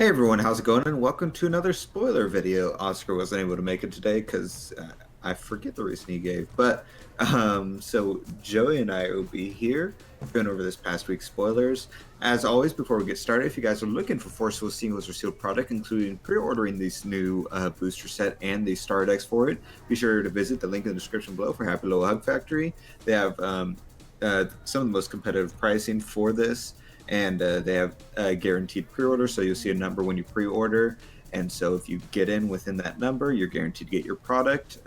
Hey everyone, how's it going? And welcome to another spoiler video. Oscar wasn't able to make it today because I forget the reason he gave. So Joey and I will be here going over this past week's spoilers. As always, before we get started, if you guys are looking for forcible singles or sealed product, including pre-ordering this new booster set and the star decks for it, be sure to visit the link in the description below for Happy Little Hug Factory. They have some of the most competitive pricing for this. And they have a guaranteed pre-order, so you'll see a number when you pre-order. And so if you get in within that number, you're guaranteed to get your product,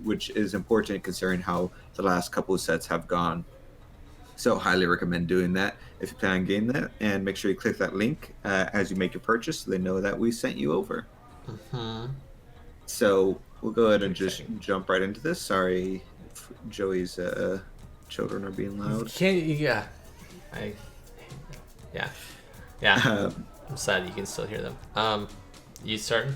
which is important considering how the last couple of sets have gone. So highly recommend doing that if you plan on getting that. And make sure you click that link as you make your purchase so they know that we sent you over. So we'll go ahead and just jump right into this. Sorry if Joey's children are being loud. I'm sad you can still hear them. You starting?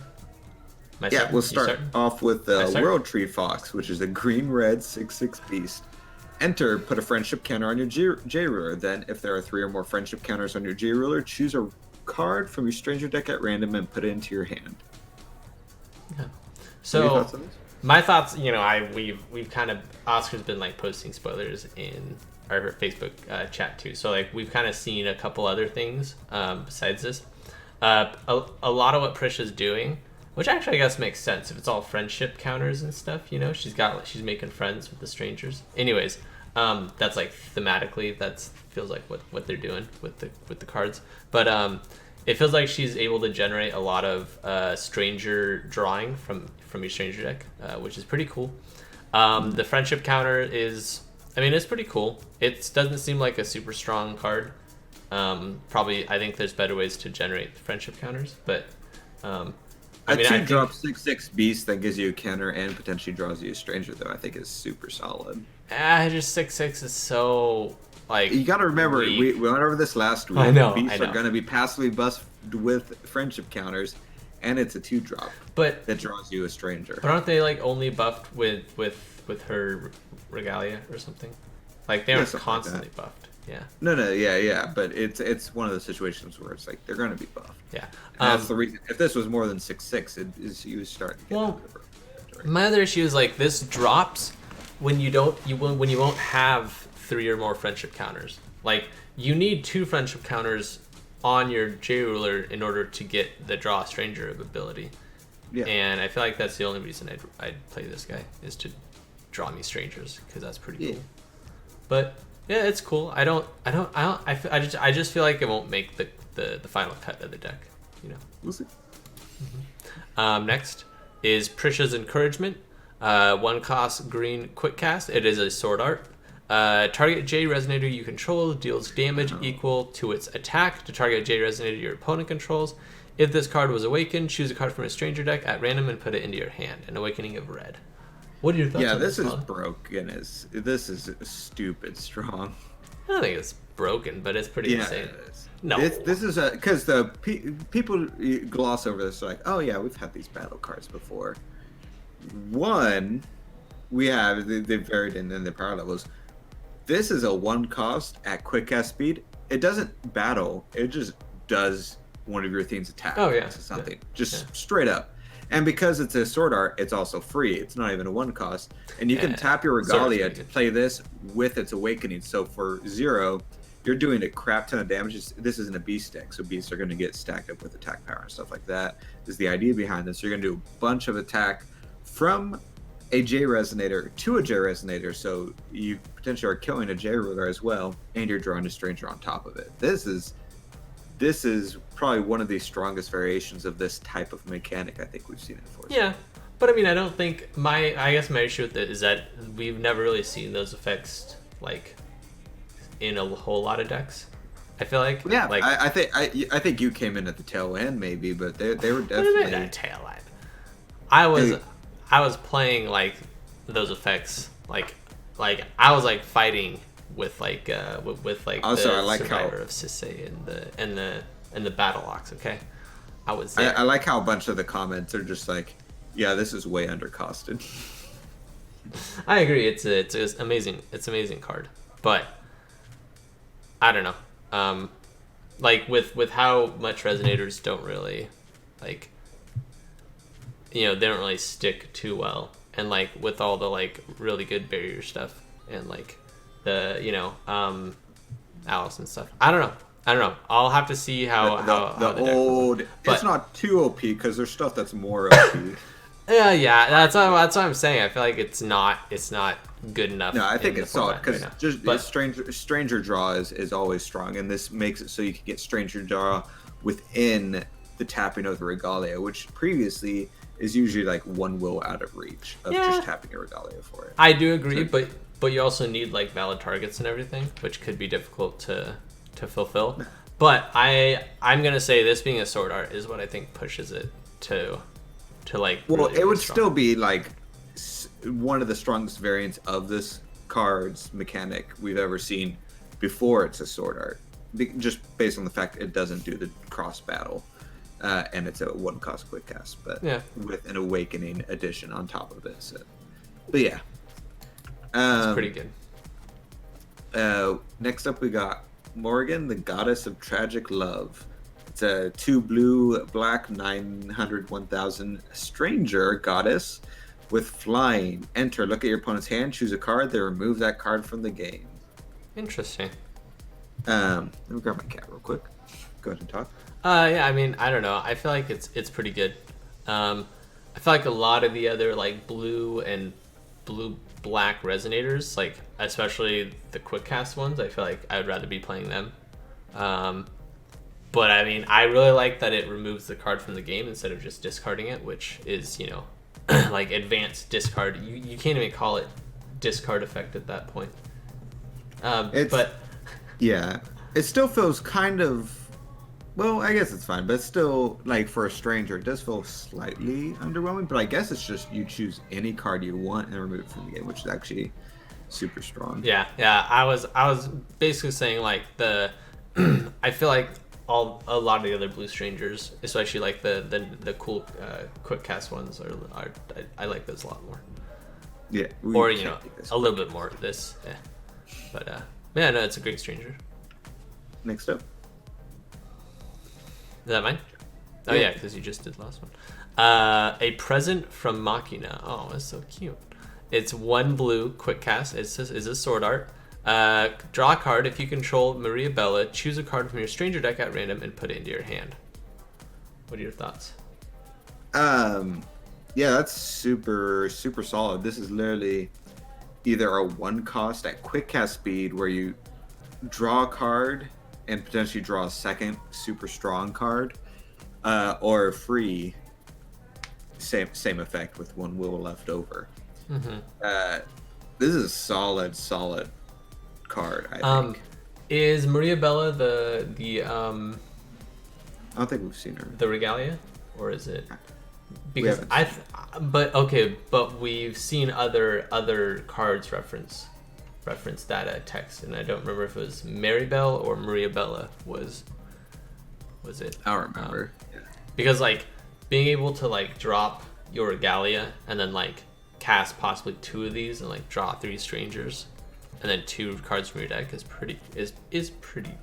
We'll start off with the World Tree Fox, which is a green-red 6/6 beast. Enter, put a friendship counter on your J ruler. Then, if there are 3 or more friendship counters on your J ruler, choose a card from your stranger deck at random and put it into your hand. Okay. So, my thoughts, we've kind of, Oscar's been like posting spoilers in our Facebook chat too. So like we've kind of seen a couple other things besides this. A lot of what Trish is doing, which actually I guess makes sense if it's all friendship counters and stuff. She's making friends with the strangers. Anyways, that's like thematically feels like what they're doing with the cards. But it feels like she's able to generate a lot of stranger drawing from your stranger deck, which is pretty cool. The friendship counter is, it's pretty cool. It doesn't seem like a super strong card. Probably, I think there's better ways to generate friendship counters, but a 2-drop 6/6 beast that gives you a counter and potentially draws you a stranger, though, I think is super solid. Just 6/6 is so, like, you got to remember, we went over this last week. I know. Beasts are going to be passively buffed with friendship counters, and it's a 2-drop that draws you a stranger. But aren't they like only buffed with her regalia or something? Like they aren't constantly buffed. Yeah. No, but it's one of those situations where it's like they're going to be buffed. Yeah. That's the reason. If this was more than 6/6, you would start to get my other issue is like this drops when you won't have 3 or more friendship counters. Like you need 2 friendship counters on your J ruler in order to get the draw stranger ability. Yeah. And I feel like that's the only reason I'd play this guy is to draw me strangers because that's pretty cool. But yeah, it's cool. I just feel like it won't make the final cut of the deck. We'll see. Next is Prisha's Encouragement. 1 cost green quick cast. It is a sword art. Target J resonator you control deals damage equal to its attack to target J resonator your opponent controls. If this card was awakened, choose a card from a stranger deck at random and put it into your hand. An Awakening of Red. What are your thoughts on this? Yeah, this is broken. This is stupid strong. I don't think it's broken, but it's pretty insane. It is. No. This is because the people gloss over this like, oh yeah, we've had these battle cards before. One, we have they varied in the power levels. This is a 1 cost at quick cast speed. It doesn't battle. It just does one of your things attack. Oh yeah, something straight up. And because it's a sword art, it's also free. It's not even a 1 cost. And you can tap your regalia to play this with its awakening. So for 0, you're doing a crap ton of damage. This isn't a beast deck, so beasts are going to get stacked up with attack power and stuff like that. Is the idea behind this. You're going to do a bunch of attack from a J resonator to a J resonator, so you potentially are killing a J ruler as well, and you're drawing a stranger on top of it. This is probably one of the strongest variations of this type of mechanic I think we've seen in Force. Yeah, but I don't think I guess my issue with it is that we've never really seen those effects like in a whole lot of decks. I feel like I think you came in at the tail end maybe, but they were definitely what do you mean tail end. I was playing like those effects like I was like fighting with like the survivor of Sisei and the battle locks. Okay, I was there. I like how a bunch of the comments are just like, yeah, this is way undercosted. I agree. It's amazing. It's an amazing card, but I don't know. like with how much resonators don't really like, they don't really stick too well, and like with all the like really good barrier stuff and like the Alice and stuff. I don't know. I'll have to see how the deck old. but, it's not too OP because there's stuff that's more OP. yeah. That's what I'm saying. I feel like it's not good enough. No, I think it's solid because right stranger draw is always strong, and this makes it so you can get stranger draw within the tapping of the Regalia, which previously is usually like one will out of reach of just tapping a Regalia for it. I do agree, so, but you also need like valid targets and everything, which could be difficult to fulfill. But I'm gonna say this being a sword art is what I think pushes it to like. Well, really, it would strong. still be like one of the strongest variants of this card's mechanic we've ever seen before it's a sword art, just based on the fact it doesn't do the cross battle, and it's a one cost quick cast, but with an awakening addition on top of it. So, but yeah, it's pretty good. Next up we got Morgan, the Goddess of Tragic Love. It's a 2 blue, black, 900, 1000 stranger goddess with flying. Enter, look at your opponent's hand, choose a card, then remove that card from the game. Interesting. Let me grab my cat real quick. Go ahead and talk. Yeah, I mean, I don't know. I feel like it's pretty good. I feel like a lot of the other like blue and blue-black resonators, like especially the quick cast ones, I feel like I would rather be playing them. But I mean, I really like that it removes the card from the game instead of just discarding it, which is, like advanced discard. You can't even call it discard effect at that point. But yeah, it still feels kind of, well, I guess it's fine, but still, like for a stranger, it does feel slightly underwhelming. But I guess it's just you choose any card you want and remove it from the game, which is actually super strong. Yeah. I was basically saying like I feel like a lot of the other blue strangers, especially like the cool quick cast ones, I like those a lot more. Yeah. Or a little bit more of this. Yeah. But yeah, no, it's a great stranger. Next up. Is that mine? Oh yeah, because you just did the last one. A present from Machina. Oh, that's so cute. It's 1 blue, quick cast. It's a sword art. Draw a card. If you control Maria Bella, choose a card from your stranger deck at random and put it into your hand. What are your thoughts? Yeah, that's super solid. This is literally either a 1 cost at quick cast speed where you draw a card and potentially draw a second super strong card, or free, same effect with 1 will left over. Mm-hmm. This is a solid card, I think. Is Maria Bella the I don't think we've seen her. The Regalia, or is it? Because but we've seen other cards reference that text, and I don't remember if it was Maribel or Maria Bella was it? I don't remember. Because like being able to like drop your Regalia and then like cast possibly 2 of these and like draw 3 strangers and then 2 cards from your deck is pretty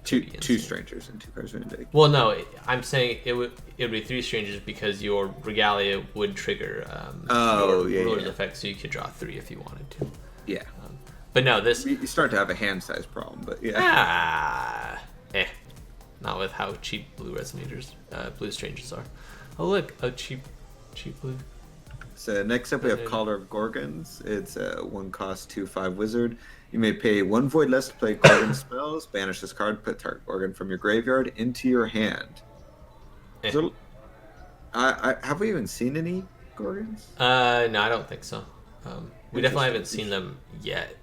two strangers and 2 cards from your deck. Well, no, I'm saying it would be 3 strangers because your Regalia would trigger ruler's effect, so you could draw 3 if you wanted to. Yeah. But no, this you start to have a hand size problem, but not with how cheap blue strangers are. Oh look, a cheap blue. So next up we have Caller of Gorgons. It's a 1 cost 2/5 wizard. You may pay 1 void less to play Gorgon spells. Banish this card. Put target Gorgon from your graveyard into your hand. So, have we even seen any Gorgons? No, I don't think so. We definitely haven't seen them yet.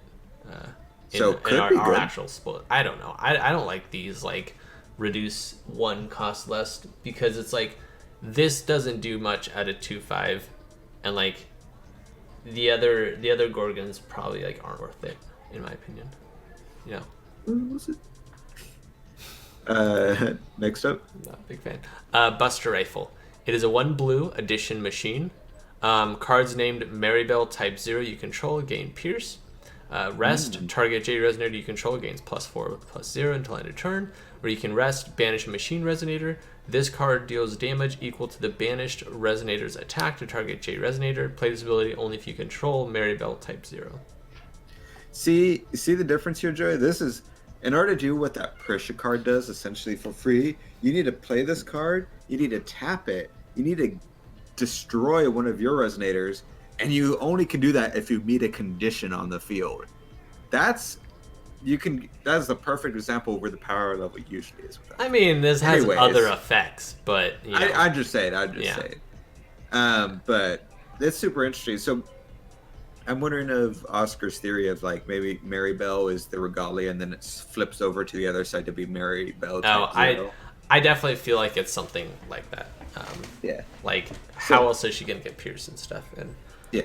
In our actual split. I don't know. I don't like these like reduce 1 cost less, because it's like this doesn't do much at a 2/5, and like the other Gorgons probably like aren't worth it in my opinion. What was it? Next up, not a big fan. Buster Rifle. It is a 1 blue addition machine. Cards named Maribel type 0 you control gain Pierce. Rest, target J resonator you control gains +4 with +0 until end of turn. Or you can rest, banish a machine resonator. This card deals damage equal to the banished resonator's attack to target J resonator. Play this ability only if you control Maribel type 0. See the difference here, Joey? This is, in order to do what that Prisha card does, essentially for free, you need to play this card, you need to tap it, you need to destroy one of your resonators, and you only can do that if you meet a condition on the field. That's the perfect example of where the power level usually is with that. I mean, this has other effects, but you know. I just say it. But it's super interesting. So I'm wondering of Oscar's theory of like maybe Maribel is the Regalia and then it flips over to the other side to be Maribel. I definitely feel like it's something like that. Yeah. Like, how else is she gonna get pierced and stuff? And yeah.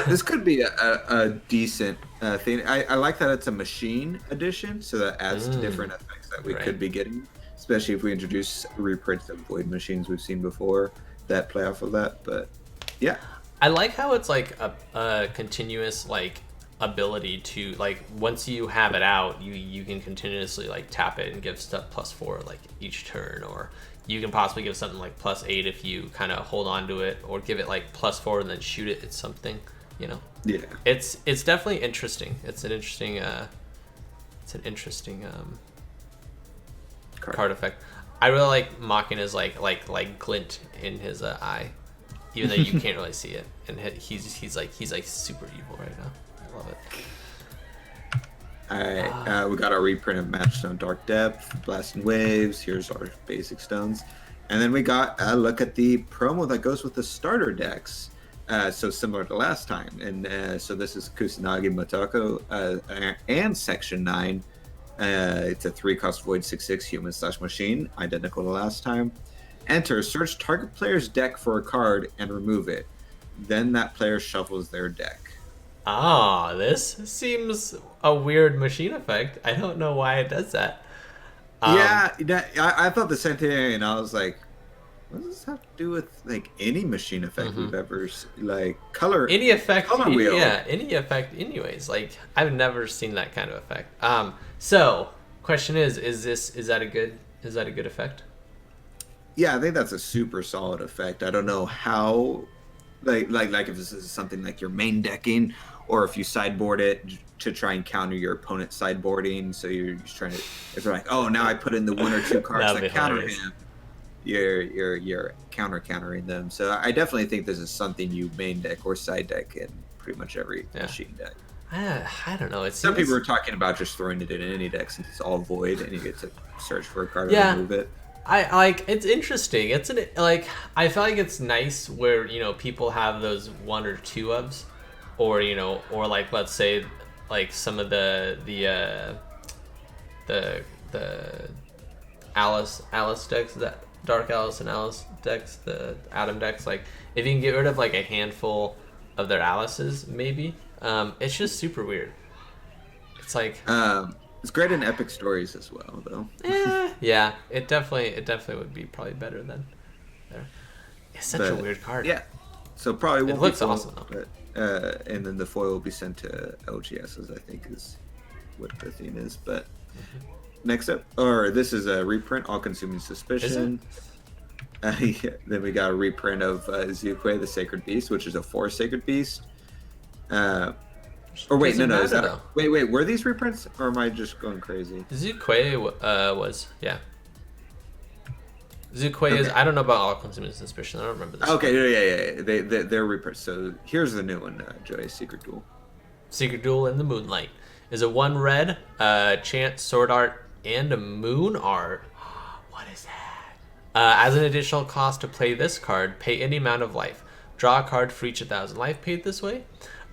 This could be a decent thing. I like that it's a machine edition, so that adds to different effects that we could be getting, especially if we introduce reprints of Void machines we've seen before that play off of that. But yeah, I like how it's like a continuous like ability to like once you have it out, you can continuously like tap it and give stuff +4 like each turn, or you can possibly give something like +8 if you kind of hold on to it, or give it like +4 and then shoot it at something, you know. Yeah, it's definitely interesting. It's an interesting card effect. I really like Machina's like glint in his eye, even though you can't really see it, and he's like super evil right now. I love it. Alright, we got our reprint of Matchstone Dark Depth, Blasting Waves, here's our basic stones. And then we got a look at the promo that goes with the starter decks. So similar to last time. And so this is Kusanagi Motoko and Section 9. It's a 3-cost Void 6/6 human/machine, identical to last time. Enter, search target player's deck for a card and remove it. Then that player shuffles their deck. Ah, this seems a weird machine effect. I don't know why it does that. I thought the same thing, and I was like, what does this have to do with like any machine effect we've ever like color any effect color wheel? Yeah, any effect anyways. Like I've never seen that kind of effect. So question is that a good effect? Yeah, I think that's a super solid effect. I don't know how like if this is something like your main decking, or if you sideboard it to try and counter your opponent's sideboarding. So you're just trying to, if they're like, oh, now I put in the 1 or 2 cards that counter him, you're countering them. So I definitely think this is something you main deck or side deck in pretty much every machine deck. I don't know. Some people are talking about just throwing it in any deck since it's all void and you get to search for a card and remove it. I like, it's interesting. It's like, I feel like it's nice where, you know, people have those 1 or 2 ofs, or, you know, or like, let's say like some of the Alice decks, that Dark Alice and Alice decks, the Adam decks, like if you can get rid of like a handful of their Alices, maybe. It's just super weird. It's like it's great in epic stories as well, though. Yeah, it definitely would be probably better than there. It's such a weird card. Yeah, so probably won't it looks be foil, awesome though. But, and then the foil will be sent to LGSs, I think is what the theme is. But next up, or this is a reprint, All Consuming Suspicion. Yeah, then we got a reprint of Zukwe, the Sacred Beast, which is a 4 Sacred Beast. Or wait, no, is that wait, were these reprints, or am I just going crazy? Zukwe was, yeah. Zukwe is, I don't know about All Consuming Suspicion. I don't remember this. Okay, yeah. They're reprints. So here's the new one, Joey, Secret Duel. Secret Duel in the Moonlight is a 1 red, Chant, Sword Art, and a Moon Art. What is that? As an additional cost to play this card, pay any amount of life. Draw a card for each 1,000 life paid this way.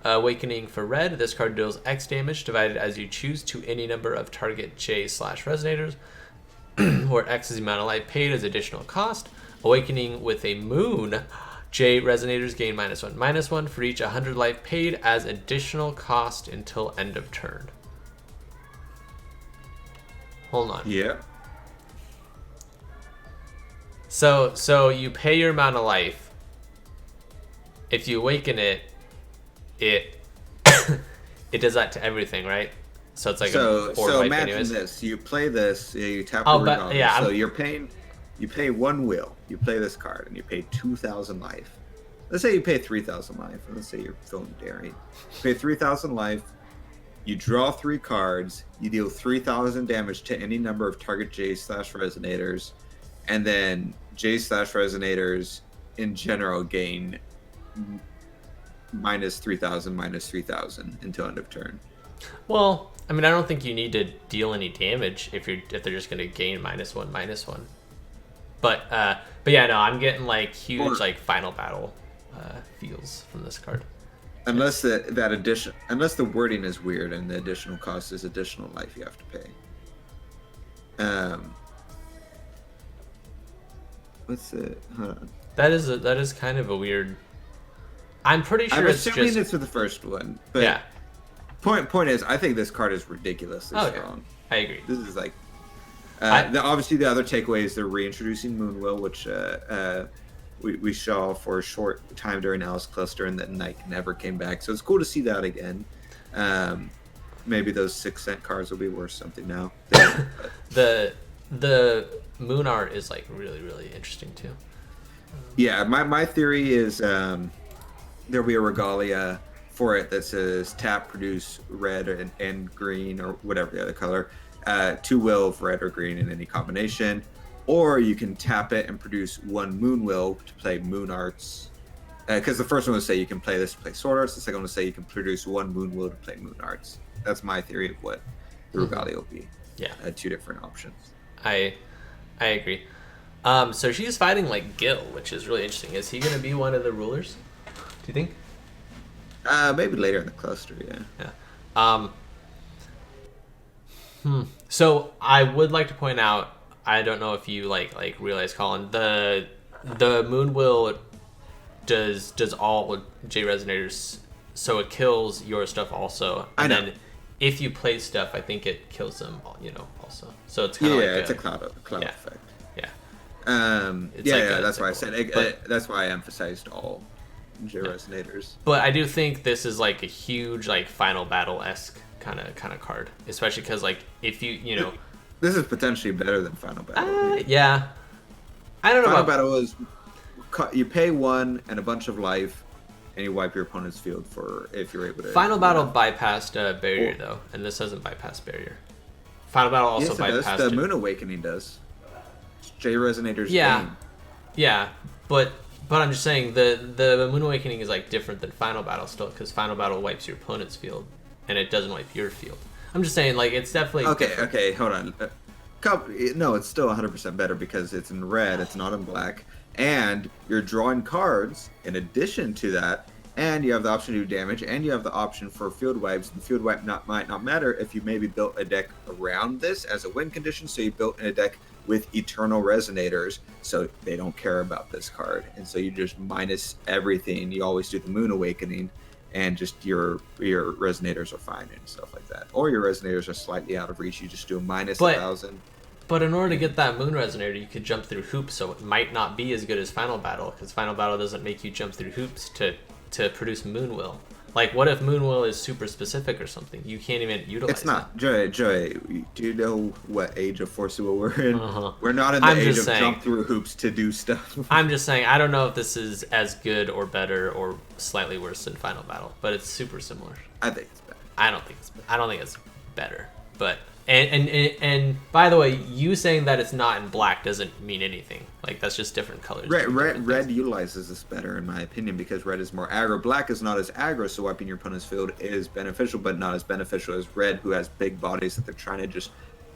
Awakening for red, this card deals X damage divided as you choose to any number of target J/resonators, where X is the amount of life paid as additional cost. Awakening with a moon, J resonators gain -1/-1 for each 100 life paid as additional cost until end of turn. Hold on. Yeah. So you pay your amount of life. If you awaken it it does that to everything, right? So it's like so a 4 life imagine anyways. this: you play this, you tap Oh, the but Gorgons, yeah, so you pay 1 will. You play this card, and you pay 2,000 life. Let's say you pay 3,000 life. And let's say you're feeling daring. You pay 3,000 life. You draw 3 cards. You deal 3,000 damage to any number of target J/resonators, and then J/resonators in general gain minus 3,000 until end of turn. Well, I mean, I don't think you need to deal any damage if they're just going to gain -1/-1. But yeah, no, I'm getting like huge like final battle feels from this card. Unless unless the wording is weird and the additional cost is additional life you have to pay. What's it? Hold on. That is kind of a weird. I'm pretty sure I'm it's assuming just. it's for the first one, but Yeah. Point is, I think this card is ridiculously strong. I agree. This is like, obviously the other takeaway is they're reintroducing Moonwill, which we saw for a short time during Alice Cluster, and then like never came back. So it's cool to see that again. Maybe those 6-cent cards will be worth something now. The moon art is like really, really interesting too. Yeah, my theory is there'll be a regalia for it that says tap, produce red and green or whatever the other color, 2 will of red or green in any combination, or you can tap it and produce 1 moon will to play moon arts. Because the first one would say you can play this to play sword arts. The second one would say you can produce 1 moon will to play moon arts. That's my theory of what the regalia will be. Yeah, 2 different options. I agree. So she's fighting like Gil, which is really interesting. Is he going to be one of the rulers? Do you think? Maybe later in the cluster, yeah. Yeah. So I would like to point out, I don't know if you like realize, Colin, the moon will does all J resonators, so it kills your stuff also. And then if you play stuff, I think it kills them, also. So it's kind of it's a cloud effect. Yeah. That's why I said that's why I emphasized all J resonators. But I do think this is like a huge like final battle-esque kind of card, especially because like if you this is potentially better than final battle. Yeah, I don't know. Final battle is you pay 1 and a bunch of life, and you wipe your opponent's field for if you're able to. Final battle bypassed barrier though, and this doesn't bypass barrier. Final battle also bypassed the Moon Awakening does. J resonators. Yeah, but I'm just saying the Moon Awakening is like different than Final Battle still, because Final Battle wipes your opponent's field, and it doesn't wipe your field. I'm just saying, like, it's definitely different. Okay, hold on. No, it's still 100% better because it's in red, it's not in black, and you're drawing cards in addition to that, and you have the option to do damage, and you have the option for field wipes. And field wipe might not matter if you maybe built a deck around this as a win condition, so you built in a deck with eternal resonators, so they don't care about this card, and so you just minus everything. You always do the Moon Awakening, and just your resonators are fine and stuff like that. Or your resonators are slightly out of reach. You just do a minus 1,000. But in order to get that Moon Resonator, you could jump through hoops, so it might not be as good as Final Battle, because Final Battle doesn't make you jump through hoops to produce Moon Will. Like, what if Moon Will is super specific or something? You can't even utilize It's not. Joey, do you know what age of Force Will we're in? Uh-huh. We're not in the age of jump through hoops to do stuff. I'm just saying, I don't know if this is as good or better or slightly worse than Final Battle, but it's super similar. I think it's better. I don't think it's better. But and by the way, you saying that it's not in black doesn't mean anything. Like, that's just different colors. Red utilizes this better in my opinion because red is more aggro. Black is not as aggro, so wiping your opponent's field is beneficial, but not as beneficial as red, who has big bodies that they're trying to just.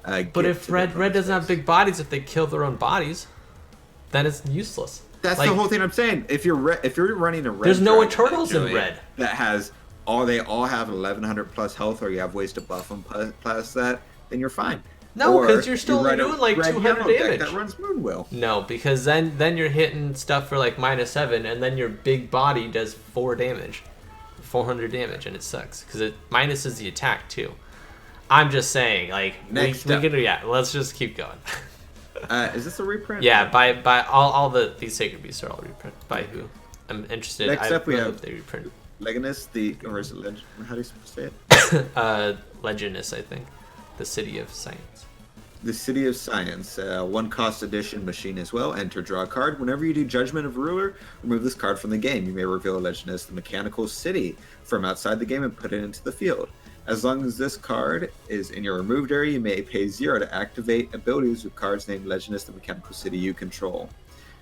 But if red doesn't have big bodies, if they kill their own bodies, then it's useless. That's the whole thing I'm saying. If you're running a red, there's no Eternals in red that has they all have 1,100 plus health, or you have ways to buff them past that, then you're fine. No, because you're still only doing like 200 damage. That runs Moonwill. No, because then you're hitting stuff for like -7, and then your big body does 400 damage, and it sucks because it minuses the attack too. I'm just saying, like, let's just keep going. Is this a reprint? Yeah, by all these Sacred Beasts are all reprint. By who? I'm interested. Next up we hope they reprint. Leganis, or is it how do you say it? Leganis, I think. The City of Science. The City of Science, 1 cost edition machine as well. Enter, draw a card. Whenever you do Judgment of Ruler, remove this card from the game. You may reveal a legend as the Mechanical City from outside the game and put it into the field. As long as this card is in your removed area, you may pay 0 to activate abilities with cards named Legend as the Mechanical City you control.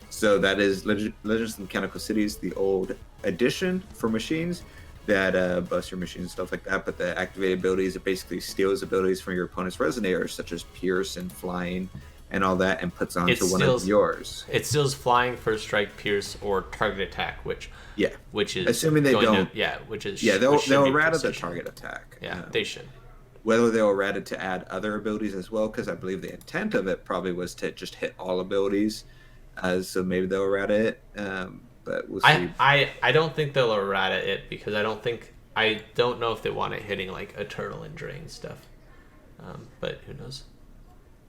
So that is Legends of the Mechanical City is the old edition for machines that bust your machines and stuff like that. But the activated abilities, it basically steals abilities from your opponent's resonators, such as Pierce and Flying and all that, and puts onto one of yours. It steals Flying, First Strike, Pierce, or Target Attack, which is assuming they don't. They'll errata the target attack. Yeah, they should. Whether they'll errata to add other abilities as well, because I believe the intent of it probably was to just hit all abilities. So maybe they'll errata it, but we'll see. I don't think they'll errata it because I don't know if they want it hitting like Eternal and Drain stuff. But who knows?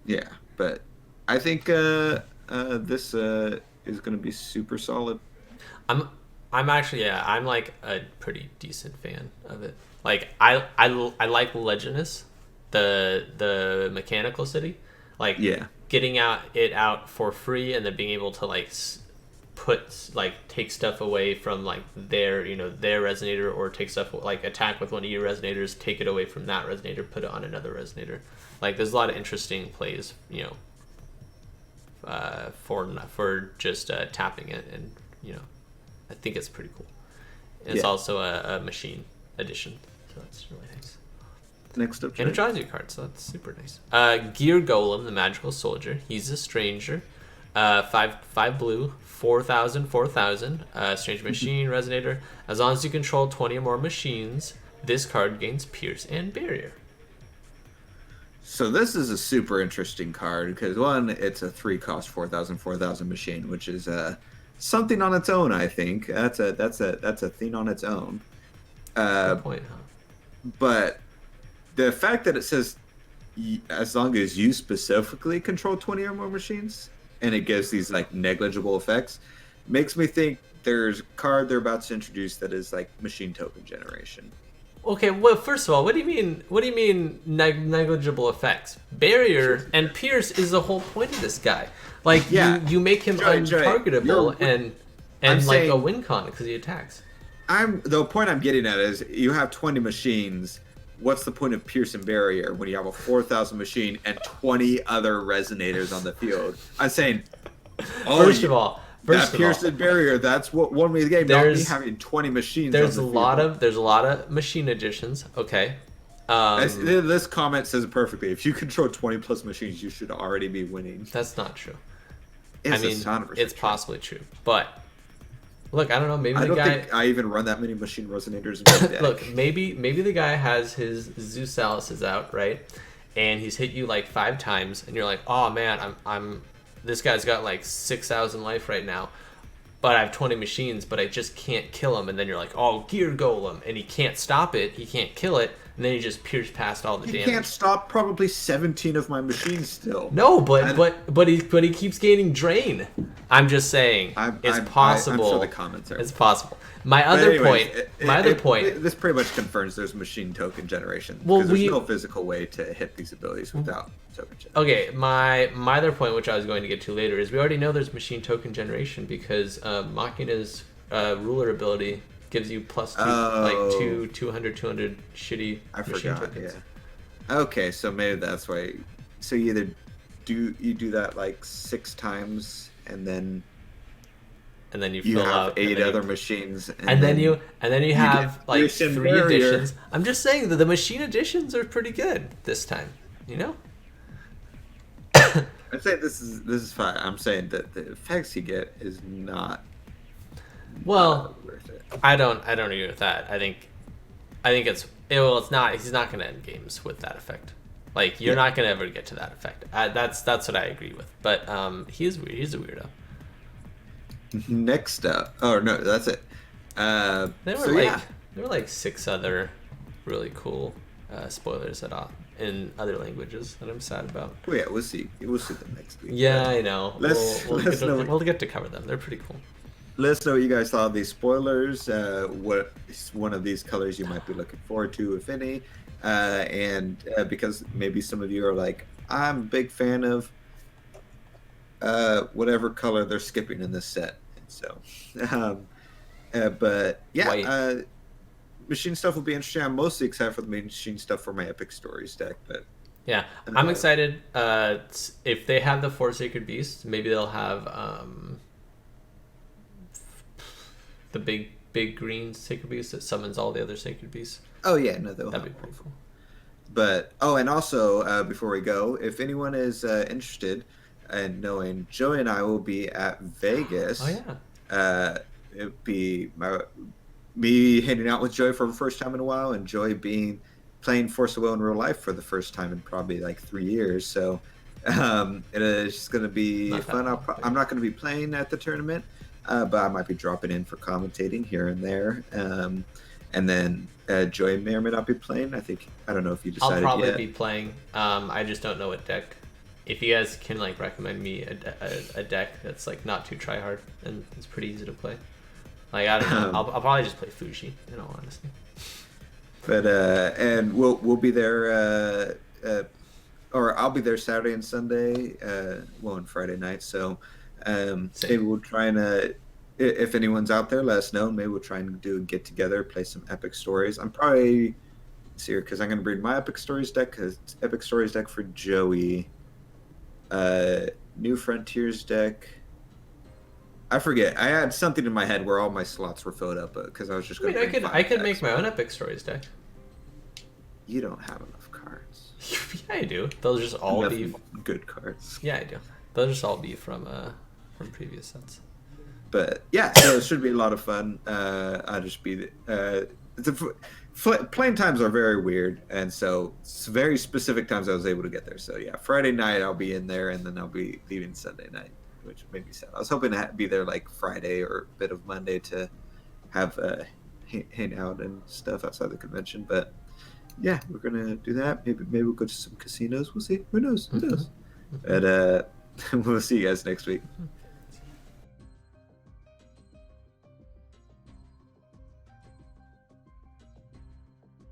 Yeah, but I think this is going to be super solid. I'm actually I'm like a pretty decent fan of it. Like I like Legendus, the Mechanical City. Like getting it out for free and then being able to like take stuff away from like their resonator, or take stuff like attack with one of your resonators, take it away from that resonator, put it on another resonator. Like there's a lot of interesting plays, for just tapping it, and I think it's pretty cool. And it's also a machine edition, so that's really nice. Next up, and it draws you cards, so that's super nice. Gear Golem, the Magical Soldier. He's a stranger. 5 blue, 4,000. Strange machine, resonator. As long as you control 20 or more machines, this card gains Pierce and Barrier. So this is a super interesting card because one, it's a 3-cost 4,000 machine, which is something on its own. I think that's a thing on its own. Good point, huh? But the fact that it says as long as you specifically control 20 or more machines, and it gives these like negligible effects, makes me think there's a card they're about to introduce that is like machine token generation. Okay, well, first of all, what do you mean negligible effects? Barrier and Pierce is the whole point of this guy. Like you make him untargetable and like a win con because he attacks. The point I'm getting at is you have 20 machines. What's the point of Pierce and Barrier when you have a 4,000 machine and 20 other resonators on the field? I'm saying, first of all, Pierce and Barrier, that's what won me the game. Not me having 20 machines. There's a lot of machine additions. Okay. This comment says it perfectly. If you control 20 plus machines, you should already be winning. That's not true. It's possibly true, but look, I don't know. Maybe I don't think I even run that many machine resonators in my deck. Look, maybe the guy has his Zeus Alice's out, right? And he's hit you like 5 times, and you're like, oh man, I'm this guy's got like 6,000 life right now, but I have 20 machines, but I just can't kill him. And then you're like, oh, Gear Golem, and he can't stop it, he can't kill it, and then he just pierce past all the damage. He can't stop probably 17 of my machines still. No, but he keeps gaining drain. I'm just saying, it's possible. I'm sure the comments are. It's possible. My other point. This pretty much confirms there's machine token generation. Because there's no physical way to hit these abilities without token generation. Okay, my other point, which I was going to get to later, is we already know there's machine token generation because Machina's ruler ability gives you +2, 200 shitty machine tokens. Yeah. Okay, so maybe that's why. So you either do that like 6 times, and then you fill have 8 other machines, and then you have like 3 additions. I'm just saying that the machine additions are pretty good this time. I'd say this is fine. I'm saying that the effects you get is not. Well, worth it. I don't agree with that. I think it's not. He's not going to end games with that effect. Like you're not going to ever get to that effect. That's what I agree with. But he's weird. He's a weirdo. Next up, no, that's it. There were like 6 other really cool spoilers in other languages that I'm sad about. Oh yeah, we'll see them next week. Yeah, I know. We'll get to cover them. They're pretty cool. let us know what you guys thought of these spoilers. What is one of these colors you might be looking forward to, if any? And because maybe some of you are like, I'm a big fan of whatever color they're skipping in this set. And so, but yeah, machine stuff will be interesting. I'm mostly excited for the machine stuff for my Epic Stories deck, but yeah, I'm excited. If they have the 4 Sacred Beasts, maybe they'll have the big green Sacred Beast that summons all the other Sacred Beasts. Oh yeah, no, that'd be pretty cool. But and also before we go, if anyone is interested in knowing, Joey and I will be at Vegas. Oh yeah. It'd be me hanging out with Joey for the first time in a while, and Joey playing Force of Will in real life for the first time in probably like 3 years. So it is just going to be fun. I'm not going to be playing at the tournament, but I might be dropping in for commentating here and there. And then Joey may or may not be playing. I don't know if you decided yet. I'll probably be playing. I just don't know what deck. If you guys can like recommend me a deck that's like not too try hard and it's pretty easy to play. Like I don't know. I'll probably just play Fuji in all honesty. But and we'll be there, or I'll be there Saturday and Sunday, and Friday night. So maybe we'll try and if anyone's out there, let us know. Maybe we'll try and do a get together, play some Epic Stories. I'm probably here because I'm going to bring my Epic Stories deck, because it's Epic Stories deck for Joey, New Frontiers deck. I forget. I had something in my head where all my slots were filled up because I was just going to. I could make my own Epic Stories deck. You don't have enough cards. Yeah, I do. They'll just all be good cards. Yeah, I do. They'll just all be from previous sets. But yeah, so it should be a lot of fun. I'll just be playing times are very weird, and so it's very specific times I was able to get there. So yeah, Friday night I'll be in there, and then I'll be leaving Sunday night, which made me sad. I was hoping to be there like Friday or a bit of Monday to have hang out and stuff outside the convention. But yeah, we're gonna do that. Maybe we'll go to some casinos. We'll see. Who knows? Who knows? But we'll see you guys next week.